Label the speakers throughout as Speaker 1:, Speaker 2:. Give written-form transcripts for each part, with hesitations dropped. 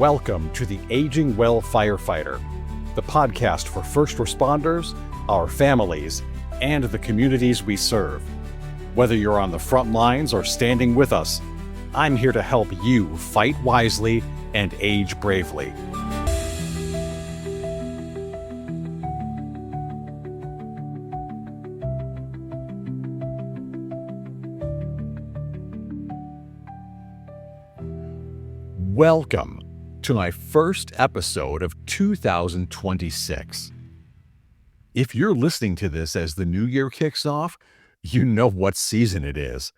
Speaker 1: Welcome to the Aging Well Firefighter, the podcast for first responders, our families, and the communities we serve. Whether you're on the front lines or standing with us, I'm here to help you fight wisely and age bravely. Welcome to my first episode of 2026. If you're listening to this as the new year kicks off, you know what season it is.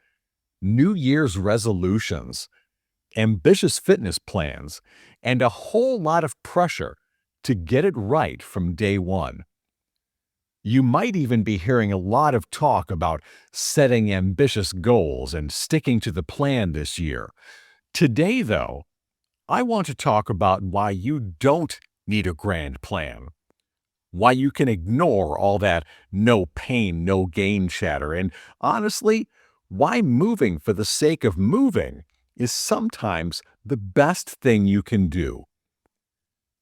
Speaker 1: New Year's resolutions, ambitious fitness plans, and a whole lot of pressure to get it right from day one. You might even be hearing a lot of talk about setting ambitious goals and sticking to the plan this year. Today, though, I want to talk about why you don't need a grand plan, why you can ignore all that no pain, no gain chatter, and honestly, why moving for the sake of moving is sometimes the best thing you can do.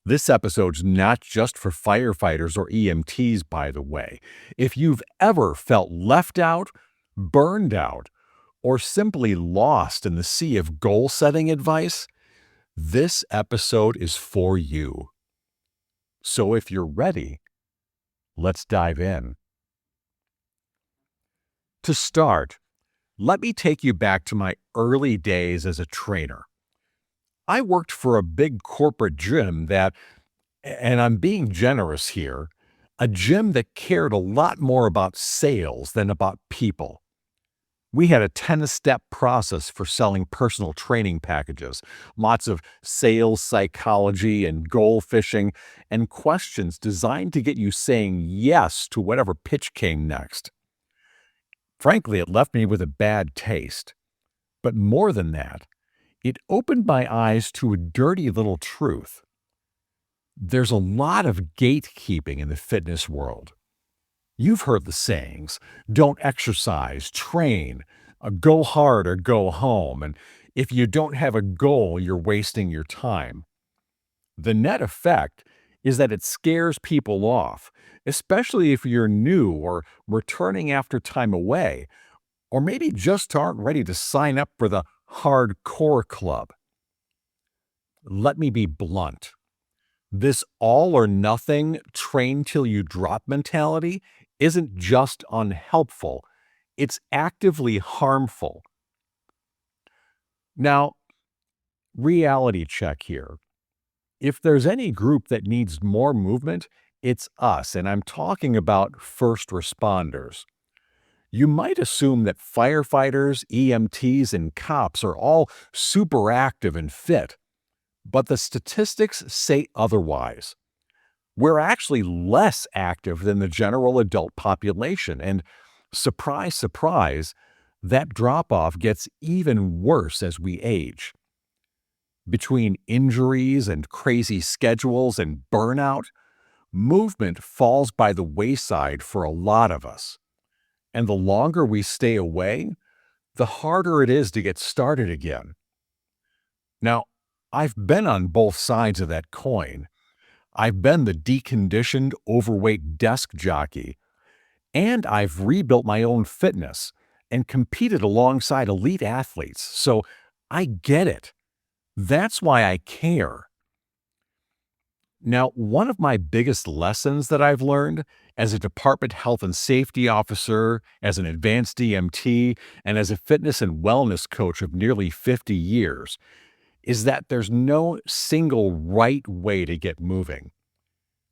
Speaker 1: This episode's not just for firefighters or EMTs, by the way. If you've ever felt left out, burned out, or simply lost in the sea of goal-setting advice, this episode is for you. So if you're ready, let's dive in. To start, let me take you back to my early days as a trainer. I worked for a big corporate gym that, and I'm being generous here, a gym that cared a lot more about sales than about people. We had a 10-step process for selling personal training packages, lots of sales psychology and goal fishing, and questions designed to get you saying yes to whatever pitch came next. Frankly, it left me with a bad taste. But more than that, it opened my eyes to a dirty little truth. There's a lot of gatekeeping in the fitness world. You've heard the sayings, don't exercise, train, go hard or go home, and if you don't have a goal, you're wasting your time. The net effect is that it scares people off, especially if you're new or returning after time away, or maybe just aren't ready to sign up for the hardcore club. Let me be blunt. This all or nothing, train till you drop mentality isn't just unhelpful, it's actively harmful. Now, reality check here. If there's any group that needs more movement, it's us, and I'm talking about first responders. You might assume that firefighters, EMTs, and cops are all super active and fit, but the statistics say otherwise. We're actually less active than the general adult population, and surprise, surprise, that drop-off gets even worse as we age. Between injuries and crazy schedules and burnout, movement falls by the wayside for a lot of us. And the longer we stay away, the harder it is to get started again. Now, I've been on both sides of that coin. I've been the deconditioned, overweight desk jockey, and I've rebuilt my own fitness and competed alongside elite athletes, so I get it. That's why I care. Now, one of my biggest lessons that I've learned as a department health and safety officer, as an advanced EMT, and as a fitness and wellness coach of nearly 50 years is that there's no single right way to get moving.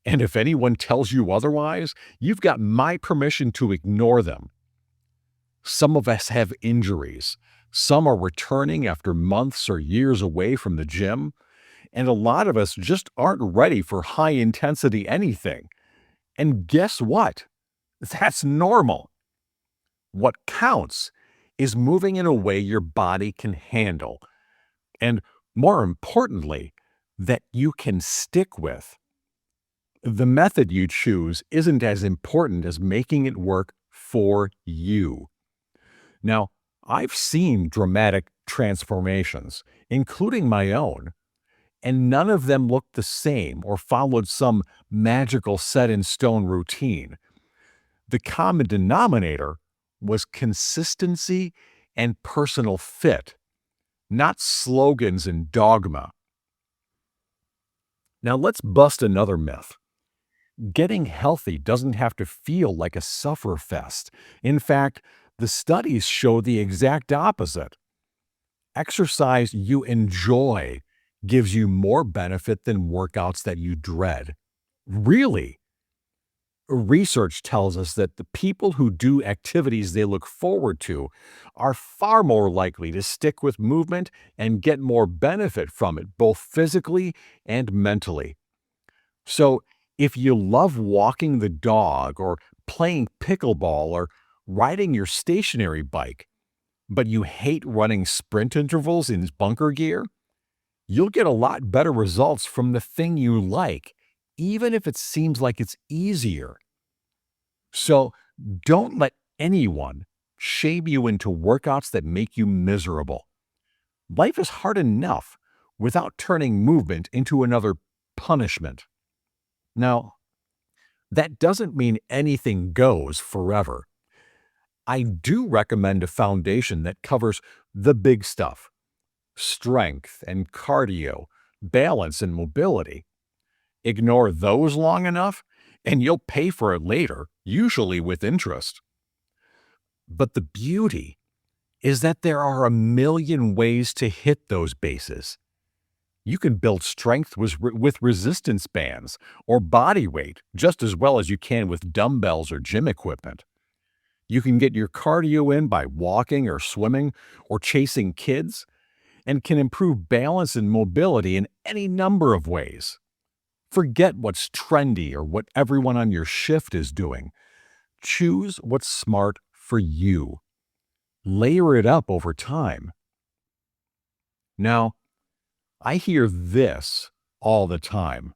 Speaker 1: And if anyone tells you otherwise, you've got my permission to ignore them. Some of us have injuries. Some are returning after months or years away from the gym. And a lot of us just aren't ready for high-intensity anything. And guess what? That's normal. What counts is moving in a way your body can handle. And more importantly, that you can stick with. The method you choose isn't as important as making it work for you. Now, I've seen dramatic transformations, including my own, and none of them looked the same or followed some magical set in stone routine. The common denominator was consistency and personal fit, not slogans and dogma. Now let's bust another myth. Getting healthy doesn't have to feel like a suffer fest. In fact, the studies show the exact opposite. Exercise you enjoy gives you more benefit than workouts that you dread. Really? Research tells us that the people who do activities they look forward to are far more likely to stick with movement and get more benefit from it, both physically and mentally. So, if you love walking the dog or playing pickleball or riding your stationary bike, but you hate running sprint intervals in bunker gear, you'll get a lot better results from the thing you like, even if it seems like it's easier. So don't let anyone shame you into workouts that make you miserable. Life is hard enough without turning movement into another punishment. Now, that doesn't mean anything goes forever. I do recommend a foundation that covers the big stuff: strength and cardio, balance and mobility. Ignore those long enough, and you'll pay for it later, usually with interest. But the beauty is that there are a million ways to hit those bases. You can build strength with resistance bands or body weight just as well as you can with dumbbells or gym equipment. You can get your cardio in by walking or swimming or chasing kids, and can improve balance and mobility in any number of ways. Forget what's trendy or what everyone on your shift is doing. Choose what's smart for you. Layer it up over time. Now, I hear this all the time.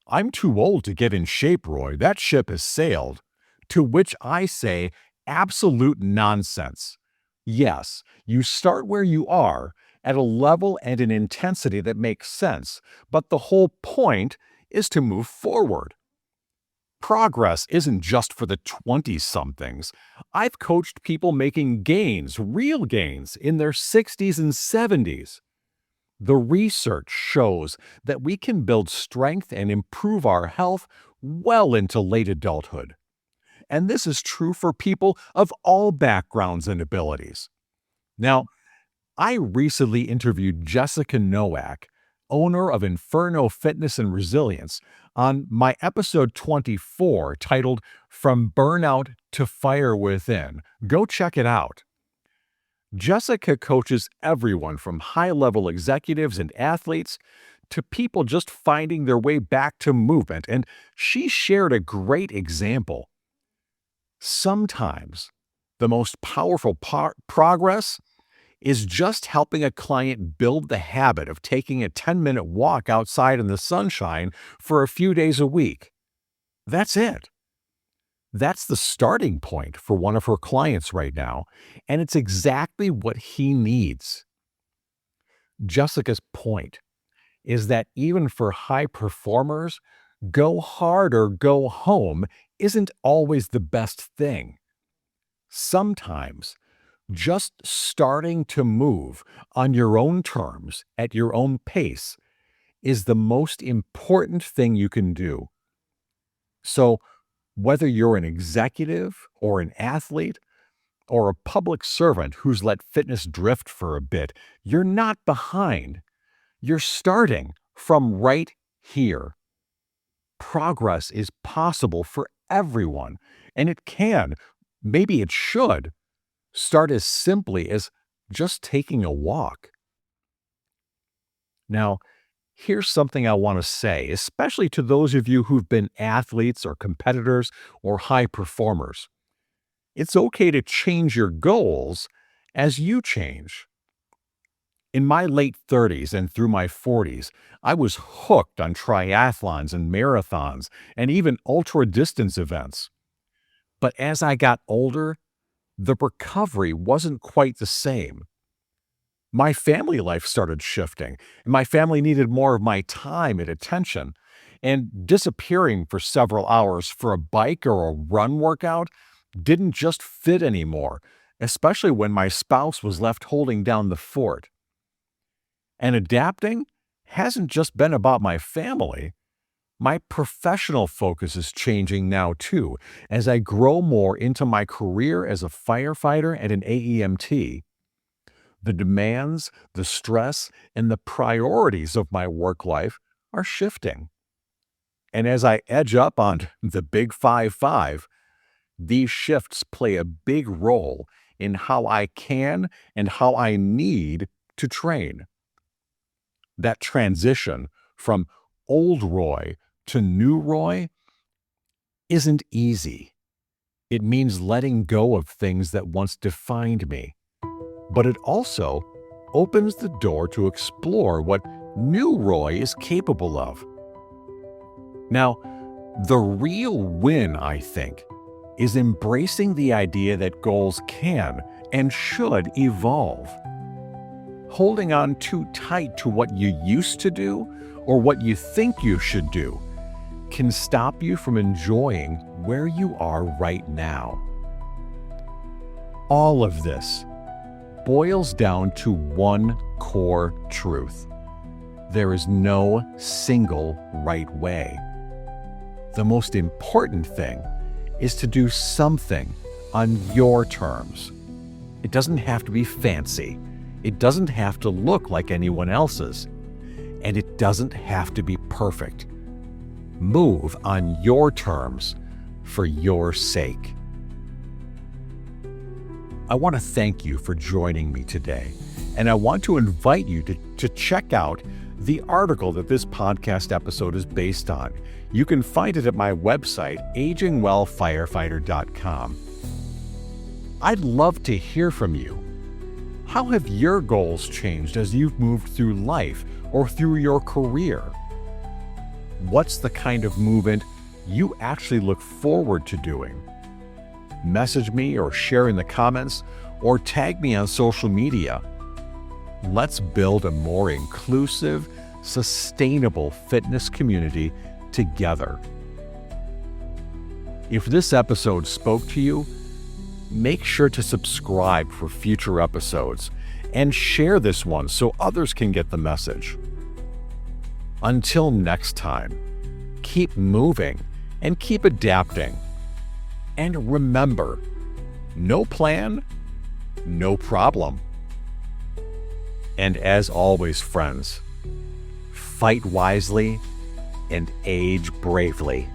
Speaker 1: "I'm too old to get in shape, Roy. That ship has sailed." To which I say, absolute nonsense. Yes, you start where you are at a level and an intensity that makes sense, but the whole point is to move forward. Progress isn't just for the 20-somethings. I've coached people making gains, real gains, in their 60s and 70s. The research shows that we can build strength and improve our health well into late adulthood. And this is true for people of all backgrounds and abilities. Now, I recently interviewed Jessica Nowak, owner of Inferno Fitness and Resilience, on my episode 24 titled From Burnout to Fire Within. Go check it out. Jessica coaches everyone from high-level executives and athletes to people just finding their way back to movement, and she shared a great example. Sometimes the most powerful progress is just helping a client build the habit of taking a 10-minute walk outside in the sunshine for a few days a week. That's it. That's the starting point for one of her clients right now, and it's exactly what he needs. Jessica's point is that even for high performers, go hard or go home isn't always the best thing. Sometimes just starting to move on your own terms at your own pace is the most important thing you can do. So, whether you're an executive or an athlete or a public servant who's let fitness drift for a bit, you're not behind. You're starting from right here. Progress is possible for everyone, and it can, maybe it should, start as simply as just taking a walk. Now, here's something I want to say, especially to those of you who've been athletes or competitors or high performers. It's okay to change your goals as you change. In my late 30s and through my 40s, I was hooked on triathlons and marathons and even ultra distance events. But as I got older, the recovery wasn't quite the same. My family life started shifting, and my family needed more of my time and attention. And disappearing for several hours for a bike or a run workout didn't just fit anymore, especially when my spouse was left holding down the fort. And adapting hasn't just been about my family. My professional focus is changing now too, as I grow more into my career as a firefighter and an AEMT. The demands, the stress, and the priorities of my work life are shifting. And as I edge up on the big 5-5, these shifts play a big role in how I can and how I need to train. That transition from old Roy to new Roy isn't easy. It means letting go of things that once defined me. But it also opens the door to explore what new Roy is capable of. Now, the real win, I think, is embracing the idea that goals can and should evolve. Holding on too tight to what you used to do or what you think you should do can stop you from enjoying where you are right now. All of this boils down to one core truth. There is no single right way. The most important thing is to do something on your terms. It doesn't have to be fancy. It doesn't have to look like anyone else's. And it doesn't have to be perfect. Move on your terms for your sake. I want to thank you for joining me today, and I want to invite you to check out the article that this podcast episode is based on. You can find it at my website, agingwellfirefighter.com. I'd love to hear from you. How have your goals changed as you've moved through life or through your career? What's the kind of movement you actually look forward to doing? Message me or share in the comments or tag me on social media. Let's build a more inclusive, sustainable fitness community together. If this episode spoke to you, make sure to subscribe for future episodes and share this one so others can get the message. Until next time, keep moving and keep adapting. And remember, no plan, no problem. And as always, friends, fight wisely and age bravely.